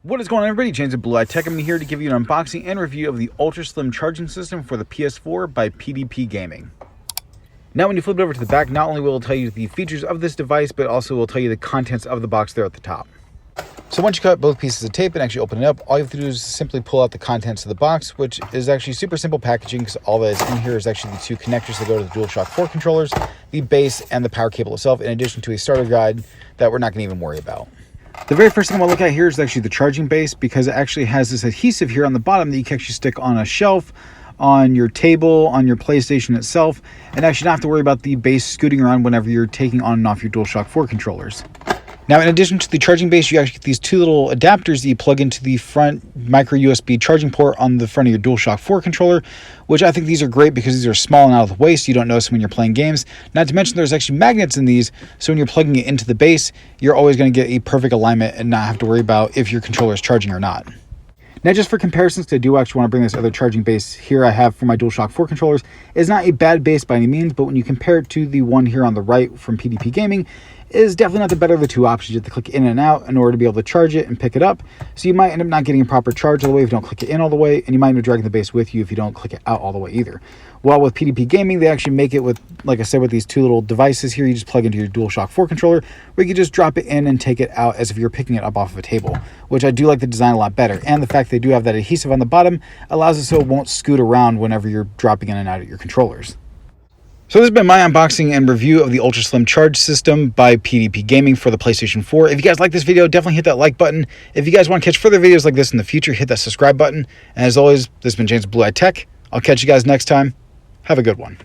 What is going on, everybody? James of Blue Eye Tech. I'm here to give you an unboxing and review of the Ultra Slim charging system for the PS4 by PDP Gaming. Now, when you flip it over to the back, not only will it tell you the features of this device, but also will tell you the contents of the box there at the top. So once you cut both pieces of tape and actually open it up, all you have to do is simply pull out the contents of the box, which is actually super simple packaging because all that is in here is actually the two connectors that go to the DualShock 4 controllers, the base, and the power cable itself, in addition to a starter guide that we're not going to even worry about. The very first thing I'm going to look at here is actually the charging base, because it actually has this adhesive here on the bottom that you can actually stick on a shelf, on your table, on your PlayStation itself, and actually not have to worry about the base scooting around whenever you're taking on and off your DualShock 4 controllers. Now, in addition to the charging base, you actually get these two little adapters that you plug into the front micro USB charging port on the front of your DualShock 4 controller, which I think these are great because these are small and out of the way, so you don't notice when you're playing games. Not to mention there's actually magnets in these, so when you're plugging it into the base, you're always going to get a perfect alignment and not have to worry about if your controller is charging or not. Now, just for comparisons, I do actually want to bring this other charging base here I have for my DualShock 4 controllers. It's not a bad base by any means, but when you compare it to the one here on the right from PDP Gaming, it is definitely not the better of the two options. You have to click in and out in order to be able to charge it and pick it up. So you might end up not getting a proper charge all the way if you don't click it in all the way, and you might end up dragging the base with you if you don't click it out all the way either. While with PDP Gaming, they actually make it with, like I said, with these two little devices here, you just plug into your DualShock 4 controller, where you can just drop it in and take it out as if you're picking it up off of a table, which I do like the design a lot better. And the fact they do have that adhesive on the bottom allows it so it won't scoot around whenever you're dropping in and out of your controllers. So this has been my unboxing and review of the Ultra Slim Charge System by PDP Gaming for the PlayStation 4. If you guys like this video, definitely hit that like button. If you guys want to catch further videos like this in the future, hit that subscribe button. And as always, this has been James of Blue Eye Tech. I'll catch you guys next time. Have a good one.